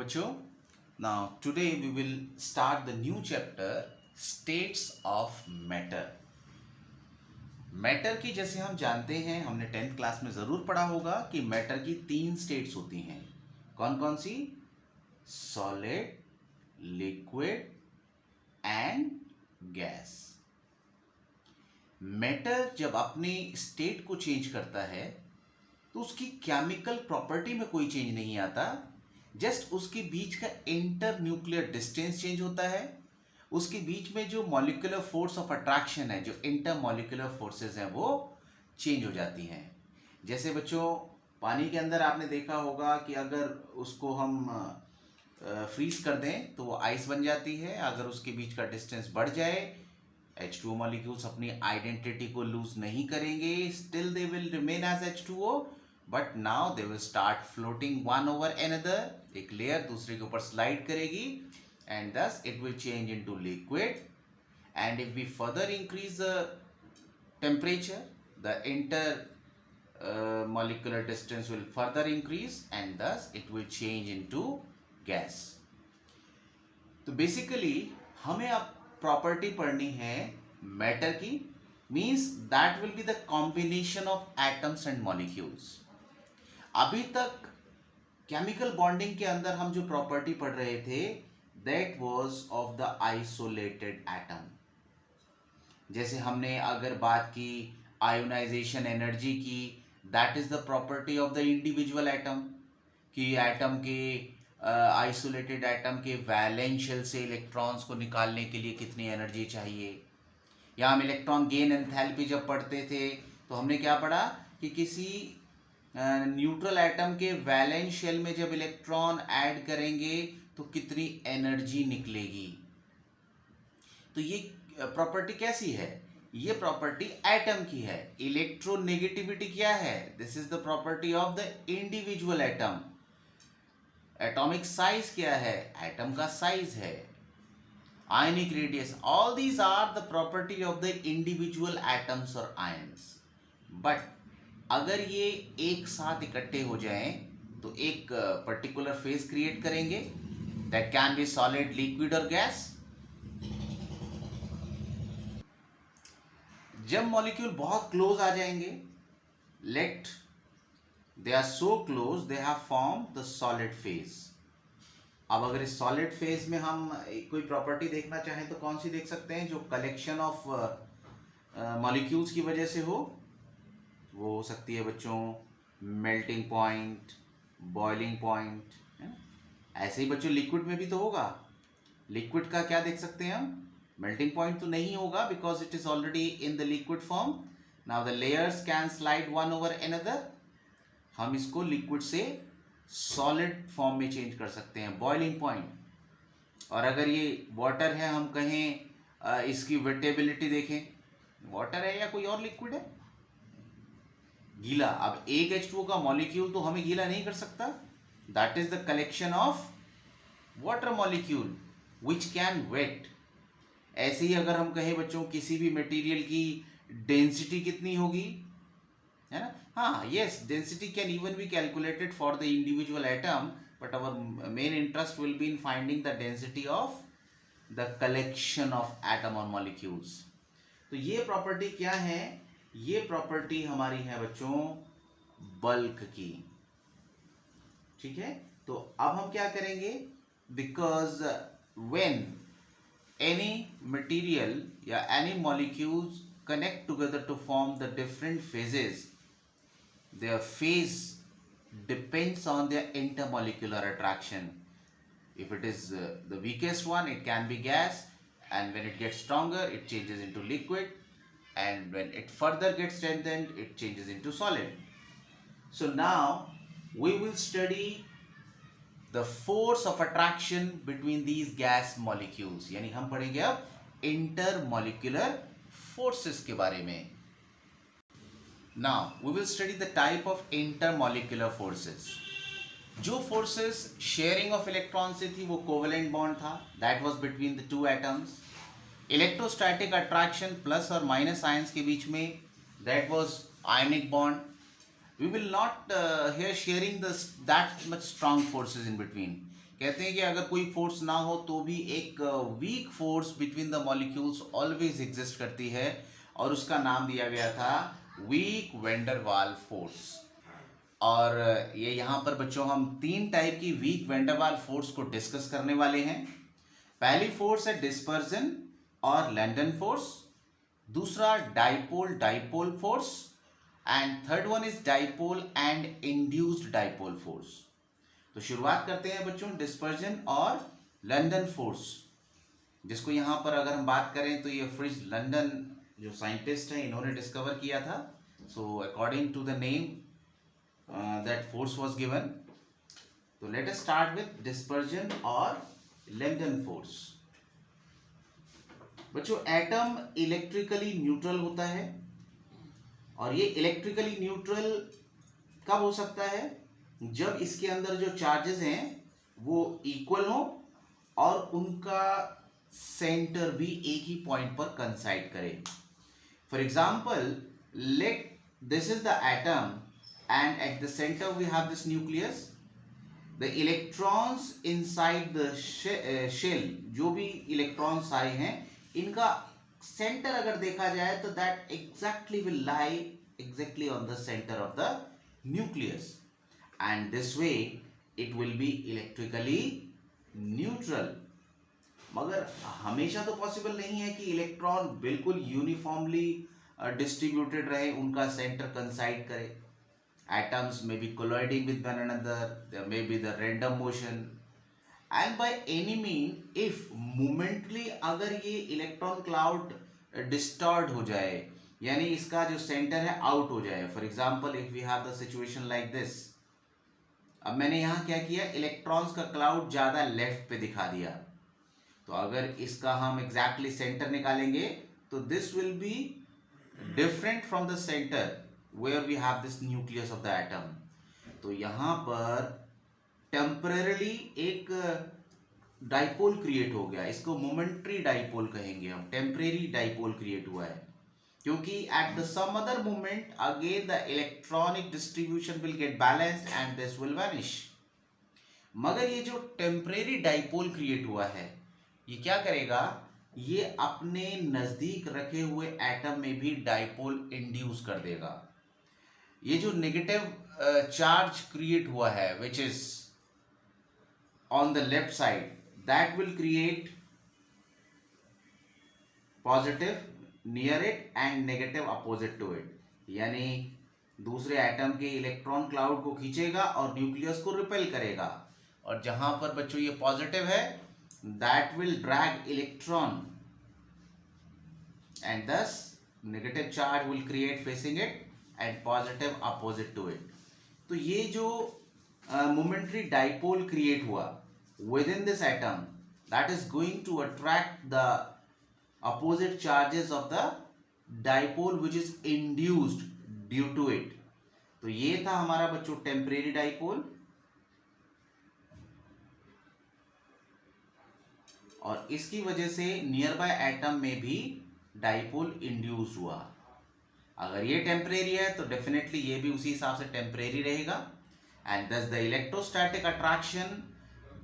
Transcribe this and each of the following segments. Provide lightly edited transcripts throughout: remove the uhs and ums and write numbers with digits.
बच्चों, now today we will start the new chapter states of matter. Matter की जैसे हम जानते हैं, हमने 10th क्लास में जरूर पढ़ा होगा कि मैटर की 3 स्टेट्स होती हैं. कौन कौन सी? Solid, liquid and gas. Matter जब अपनी स्टेट को चेंज करता है तो उसकी केमिकल प्रॉपर्टी में कोई चेंज नहीं आता, जस्ट उसके बीच का इंटर न्यूक्लियर डिस्टेंस चेंज होता है. उसके बीच में जो मॉलिक्यूलर फोर्स ऑफ अट्रैक्शन है, जो इंटर मॉलिक्यूलर फोर्सेस हैं, वो चेंज हो जाती हैं. जैसे बच्चों, पानी के अंदर आपने देखा होगा कि अगर उसको हम फ्रीज कर दें तो वो आइस बन जाती है. अगर उसके बीच का डिस्टेंस बढ़ जाए, H2O मॉलिक्यूल्स अपनी आइडेंटिटी को लूज नहीं करेंगे, still they will remain as H2O, but now they will start floating one over another. एक लेयर दूसरे के ऊपर स्लाइड करेगी and thus it will change into liquid. And if we further increase the temperature, the inter molecular distance will further increase and thus it will change into gas. तो basically हमें अब property पढ़नी है matter की. Means that will be the combination of atoms and molecules. अभी तक chemical bonding के अंदर हम जो प्रॉपर्टी पढ़ रहे थे, that was of the isolated atom. जैसे हमने अगर बात की आयोनाइजेशन एनर्जी की, that is the property of the individual atom, कि एटम के आइसोलेटेड एटम के वैलेंस शेल से इलेक्ट्रॉन्स को निकालने के लिए कितनी एनर्जी चाहिए. या हम इलेक्ट्रॉन गेन एंथैल्पी जब पढ़ते थे तो हमने क्या पढ़ा कि किसी न्यूट्रल एटम के वैलेंस शेल में जब इलेक्ट्रॉन ऐड करेंगे तो कितनी एनर्जी निकलेगी. तो ये प्रॉपर्टी कैसी है? ये प्रॉपर्टी एटम की है. इलेक्ट्रोनेगेटिविटी क्या है? This is the property of the individual atom. Atomic size क्या है? एटम का साइज है. Ionic radius, all these are the property of the individual atoms और आयंस. बट अगर ये एक साथ इकट्ठे हो जाएं तो एक पर्टिकुलर फेज क्रिएट करेंगे. That can be solid, liquid or gas. जब मॉलिक्यूल बहुत क्लोज आ जाएंगे, let they are so close they have formed the solid phase. अब अगर इस सॉलिड फेज में हम कोई प्रॉपर्टी देखना चाहें तो कौन सी देख सकते हैं? जो कलेक्शन ऑफ मॉलिक्यूल्स की वजह से हो, वो हो सकती है बच्चों मेल्टिंग पॉइंट, बॉइलिंग पॉइंट. ऐसे ही बच्चों लिक्विड में भी तो होगा. लिक्विड का क्या देख सकते हैं हम? मेल्टिंग पॉइंट तो नहीं होगा because it is already in the liquid form. Now the layers can slide one over another. हम इसको लिक्विड से सॉलिड फॉर्म में चेंज कर सकते हैं. Boiling point. और अगर ये वाटर है, हम कहें इसकी वेटेबिलिटी देखें, वाटर है या कोई और लिक्विड है? गीला. अब एक H2O का मॉलिक्यूल तो हमें गीला नहीं कर सकता. That is the collection of water molecule which can wet. ऐसे ही अगर हम कहें बच्चों किसी भी मटेरियल की डेंसिटी कितनी होगी, है ना? हाँ, yes, density can even be calculated for the individual atom, but our main interest will be in finding the density of the collection of atom or molecules. तो ये प्रॉपर्टी क्या है? ये प्रॉपर्टी हमारी है बच्चों बल्क की. ठीक है. तो अब हम क्या करेंगे? बिकॉज व्हेन एनी मटेरियल या any molecules connect together to form the different phases, their phase depends on their intermolecular attraction. If it is the weakest one, it can be gas, and when it gets stronger, it changes into liquid, and when it further gets strengthened, it changes into solid. So now we will study the force of attraction between these gas molecules. यानी हम पढ़ेंगे अब intermolecular forces के बारे में. Now we will study the type of intermolecular forces. जो forces sharing of electron से थी वो covalent bond था, that was between the two atoms. Electrostatic attraction plus or minus ions के बीच में, that was ionic bond. We will not here sharing that much strong forces in between. कहते हैं कि अगर कोई फोर्स ना हो तो भी एक weak force between the molecules always exist करती है, और उसका नाम दिया गया था वीक वेंडर वाल फोर्स। और ये यहाँ पर बच्चों हम 3 टाइप की वीक वेंडर वाल फोर्स को डिस्कस करने वाले हैं। पहली फोर्स है डिस्पर्जन और लैंडन फोर्स, दूसरा dipole dipole force, and third one is dipole and induced dipole force. तो शुरुआत करते हैं बच्चों डिस्पर्जन और लंदन फोर्स, जिसको यहाँ पर अगर हम बात करें तो ये फ्रिट्ज लंदन जो साइंटिस्ट हैं इन्होंने डिस्कवर किया था। So according to the name that force was given. तो let us start with dispersion और लंदन फोर्स। बच्चों एटम इलेक्ट्रिकली न्यूट्रल होता है, और ये इलेक्ट्रिकली न्यूट्रल कब हो सकता है? जब इसके अंदर जो चार्जेस हैं वो इक्वल हो और उनका सेंटर भी एक ही पॉइंट पर कंसाइड करे। For example, let this is the atom and at the centre we have this nucleus. The electrons inside the shell, जो भी इलेक्ट्रॉन्स आए हैं इनका सेंटर अगर देखा जाए तो that exactly will lie exactly on the centre of the nucleus, and this way it will be electrically neutral। मगर हमेशा तो पॉसिबल नहीं है कि इलेक्ट्रॉन बिल्कुल यूनिफॉर्मली डिस्ट्रीब्यूटेड रहे, उनका सेंटर कंसाइड करे। atoms may be colliding with one another, there may be the random motion, and by any mean if momently अगर ये इलेक्ट्रॉन क्लाउड डिस्टॉर्ट हो जाए, यानी इसका जो सेंटर है आउट हो जाए। For example, if we have the situation like this, अब मैंने यहाँ क्या किया, इलेक्ट्रॉन्स का क्लाउड ज्यादा लेफ्ट पे दिखा दिया, तो अगर इसका हम एग्जैक्टली सेंटर निकालेंगे तो this will be different from the centre where we have this nucleus of the atom. तो यहाँ पर टेम्परेली एक डाइपोल क्रिएट हो गया, इसको मोमेंट्री डाइपोल कहेंगे हम, टेम्परेरी डाइपोल क्रिएट हुआ है, क्योंकि at the some other moment again the electronic distribution will get balanced and this will vanish। मगर ये जो टेम्परेरी डाइपोल क्रिएट हुआ है ये क्या करेगा, ये अपने नजदीक रखे हुए एटम में भी डाइपोल इंड्यूस कर देगा। ये जो नेगेटिव चार्ज क्रिएट हुआ है which is on the left side, that will create positive near it and negative opposite to it, यानी दूसरे एटम के इलेक्ट्रॉन क्लाउड को खींचेगा और न्यूक्लियस को रिपेल करेगा। और जहां पर बच्चों ये पॉजिटिव है, that will drag electron and this negative charge will create facing it and positive opposite to it. तो ये जो मोमेंट्री डाइपोल क्रिएट हुआ within this atom, that is going to attract the opposite charges of the dipole which is induced due to it। तो ये था हमारा बच्चों temporary dipole, और इसकी वजह से नियर बाय एटम में भी डाइपोल इंड्यूस हुआ। अगर ये टेम्परेरी है तो डेफिनेटली ये भी उसी हिसाब से टेम्परेरी रहेगा, एंड दस the electrostatic attraction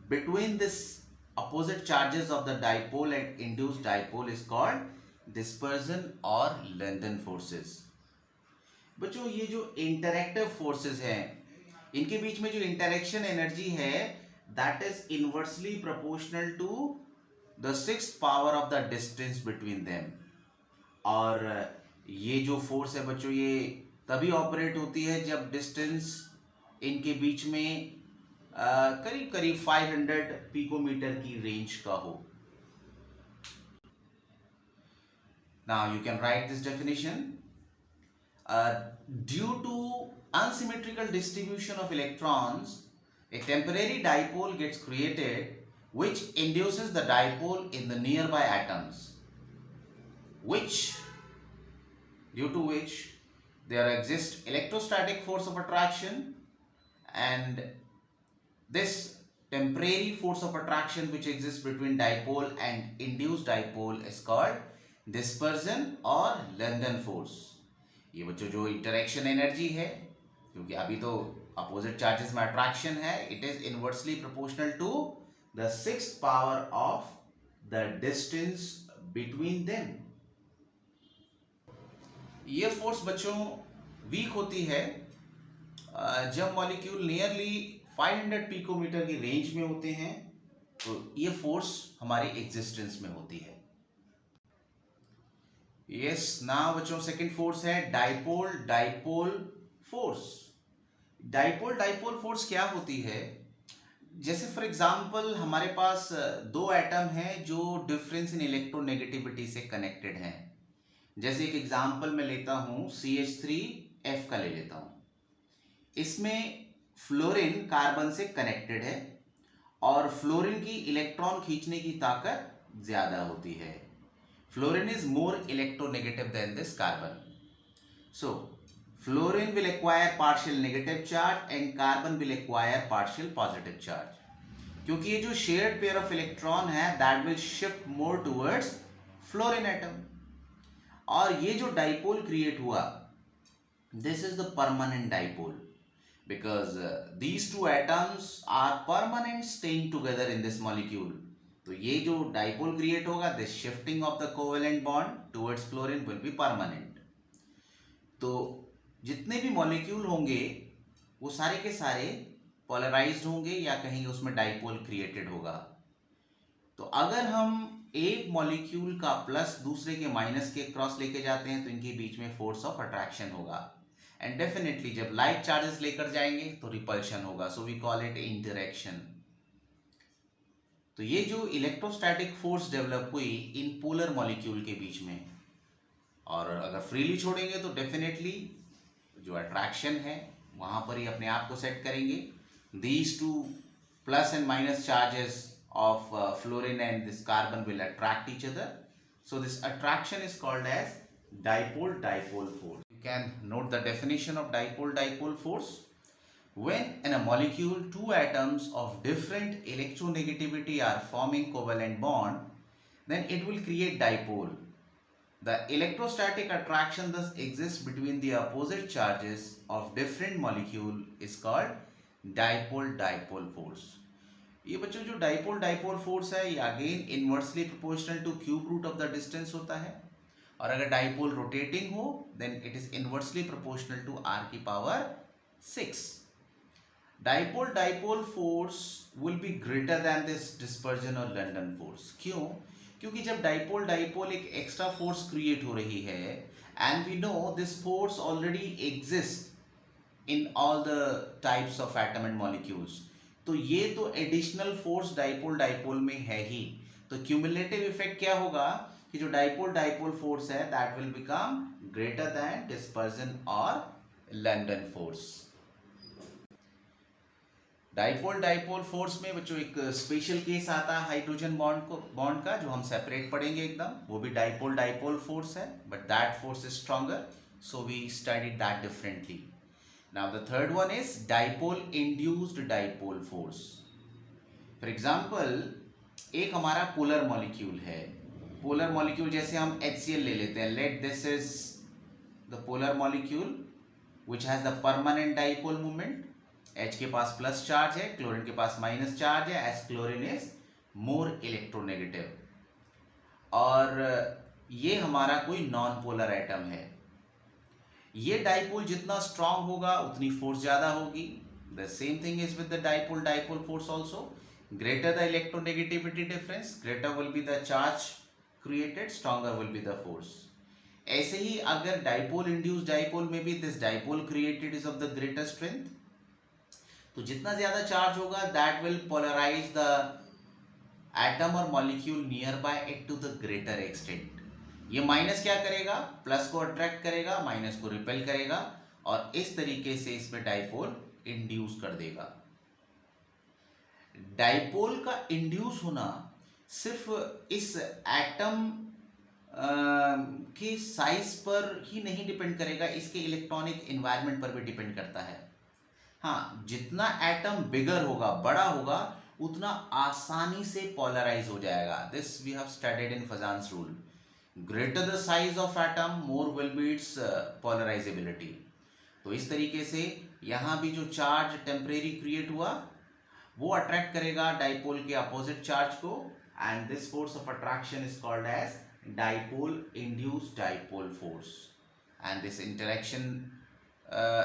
between this opposite charges of the dipole and induced dipole is called dispersion or London forces। बच्चों ये जो इंटरैक्टिव फोर्सेस हैं इनके बीच में जो इंटरेक्शन एनर्जी है that is inversely proportional to the sixth power of the distance between them. और ये जो फोर्स है बच्चों ये तभी ऑपरेट होती है जब डिस्टेंस इनके बीच में करीब करीब 500 पिकोमीटर की रेंज का हो। Now you can write this definition. Due to unsymmetrical distribution of electrons, a temporary dipole gets created which induces the dipole in the nearby atoms, due to which there exists electrostatic force of attraction, and this temporary force of attraction which exists between dipole and induced dipole is called dispersion और London force। ये बच्चों जो interaction energy है, क्योंकि अभी तो opposite charges में attraction है, it is inversely proportional to the sixth power of the distance between them. ये फोर्स बच्चों वीक होती है जब मॉलिक्यूल नियरली 500 पिकोमीटर की रेंज में होते हैं, तो ये फोर्स हमारी एग्जिस्टेंस में होती है। यस, नाउ बच्चों सेकंड फोर्स है dipole dipole force. Dipole dipole force क्या होती है? जैसे फॉर एग्जांपल हमारे पास दो एटम हैं जो डिफरेंस इन इलेक्ट्रोनेगेटिविटी से कनेक्टेड हैं। जैसे एक एग्जांपल मैं लेता हूं CH3F का ले लेता हूं। इसमें फ्लोरीन कार्बन से कनेक्टेड है और फ्लोरीन की इलेक्ट्रॉन खींचने की ताकत ज्यादा होती है। Fluorine is more electronegative than this carbon. So fluorine will acquire partial negative charge and carbon will acquire partial positive charge, क्योंकि ये जो shared pair of electron है that will shift more towards fluorine atom। और ये जो dipole create हुआ, this is the permanent dipole because these two atoms are permanent staying together in this molecule। तो ये जो डाइपोल क्रिएट होगा, this shifting of the covalent bond towards fluorine will be permanent। तो जितने भी molecule होंगे वो सारे के सारे पोलराइज्ड होंगे या कहीं उसमें डाइपोल क्रिएटेड होगा। तो अगर हम एक मॉलिक्यूल का प्लस दूसरे के माइनस के क्रॉस लेके जाते हैं तो इनके बीच में फोर्स ऑफ अट्रैक्शन होगा, एंड डेफिनेटली जब लाइक चार्जेस लेकर जाएंगे तो रिपल्शन होगा। So we call it interaction. तो ये जो इलेक्ट्रोस्टैटिक फोर्स डेवलप हुई इन पोलर मॉलिक्यूल के बीच में, और अगर फ्रीली छोड़ेंगे तो डेफिनेटली जो अट्रैक्शन है वहां पर ही अपने आप को सेट करेंगे। These two plus and minus charges of fluorine and this carbon will attract each other. So this attraction is called as dipole dipole force. You can note the definition of dipole dipole force. When in a molecule two atoms of different electronegativity are forming covalent bond, then it will create dipole. The electrostatic attraction thus exists between the opposite charges of different molecule is called dipole dipole force. ये बच्चों जो dipole dipole force है ये again inversely proportional to cube root of the distance होता है, और अगर dipole rotating हो then it is inversely proportional to r की power 6। Dipole dipole force will be greater than this dispersion और London force. क्यों? क्योंकि जब डाइपोल डाइपोल एक एक्स्ट्रा फोर्स क्रिएट हो रही है and we know this force already exist in all the types of atom and molecules, तो ये तो एडिशनल फोर्स डाइपोल डाइपोल में है ही। तो क्यूमुलेटिव इफेक्ट क्या होगा कि जो डाइपोल डाइपोल फोर्स है that will become greater than dispersion और London force. Dipole dipole force में बच्चों एक स्पेशल केस आता है हाइड्रोजन बॉन्ड का जो हम सेपरेट पढ़ेंगे एकदम, वो भी डाइपोल डाइपोल फोर्स है but that force is stronger, so we studied that differently. Now the third one is dipole induced dipole force. For example, एक हमारा पोलर मॉलिक्यूल है। पोलर मॉलिक्यूल जैसे हम HCl ले लेते हैं। Let this is the polar molecule which has the permanent dipole moment. H के पास plus charge है, क्लोरीन के पास माइनस चार्ज है, as chlorine is more electronegative। और ये हमारा कोई नॉन पोलर एटम है। ये डाइपोल जितना स्ट्रांग होगा उतनी फोर्स ज्यादा होगी। The same thing is with the dipole dipole force also. Greater the electronegativity difference, greater will be the charge created, stronger will be the force. ऐसे ही अगर डाइपोल इंड्यूस्ड डाइपोल में भी this dipole created is of the greater strength, तो जितना ज्यादा charge होगा that will polarise the atom और molecule nearby it to the greater extent. ये माइनस क्या करेगा? प्लस को अट्रैक्ट करेगा, माइनस को रिपेल करेगा, और इस तरीके से इसमें डाइपोल इंड्यूस कर देगा। डाइपोल का इंड्यूस होना सिर्फ इस एटम के साइज पर ही नहीं डिपेंड करेगा, इसके इलेक्ट्रॉनिक एनवायरनमेंट पर भी डिपेंड करता है। हाँ, जितना एटम बिगर होगा, बड़ा होगा, उतना आसानी से पोलराइज हो जाएगा। This we have studied in Fajans rule. Greater the size of atom, more will be its polarizability। तो इस तरीके से यहाँ भी जो चार्ज टेम्परेरी क्रिएट हुआ वो अट्रैक्ट करेगा डाइपोल के अपोजिट चार्ज को, and this force of attraction is called as dipole induced dipole force, and this interaction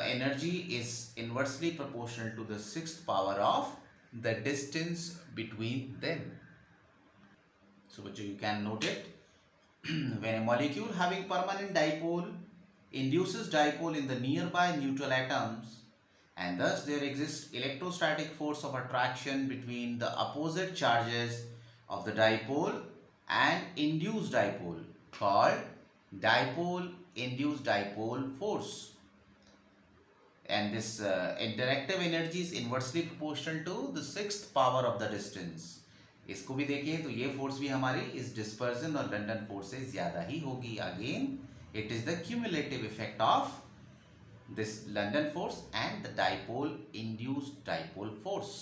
energy is inversely proportional to the sixth power of the distance between them. So you can note it. When a molecule having permanent dipole induces dipole in the nearby neutral atoms, and thus there exists electrostatic force of attraction between the opposite charges of the dipole and induced dipole, called dipole induced dipole force, and this interactive energy is inversely proportional to the sixth power of the distance. इसको भी देखें तो ये force भी हमारी इस dispersion और London force से ज्यादा ही होगी. Again it is the cumulative effect of this London force and the dipole induced dipole force.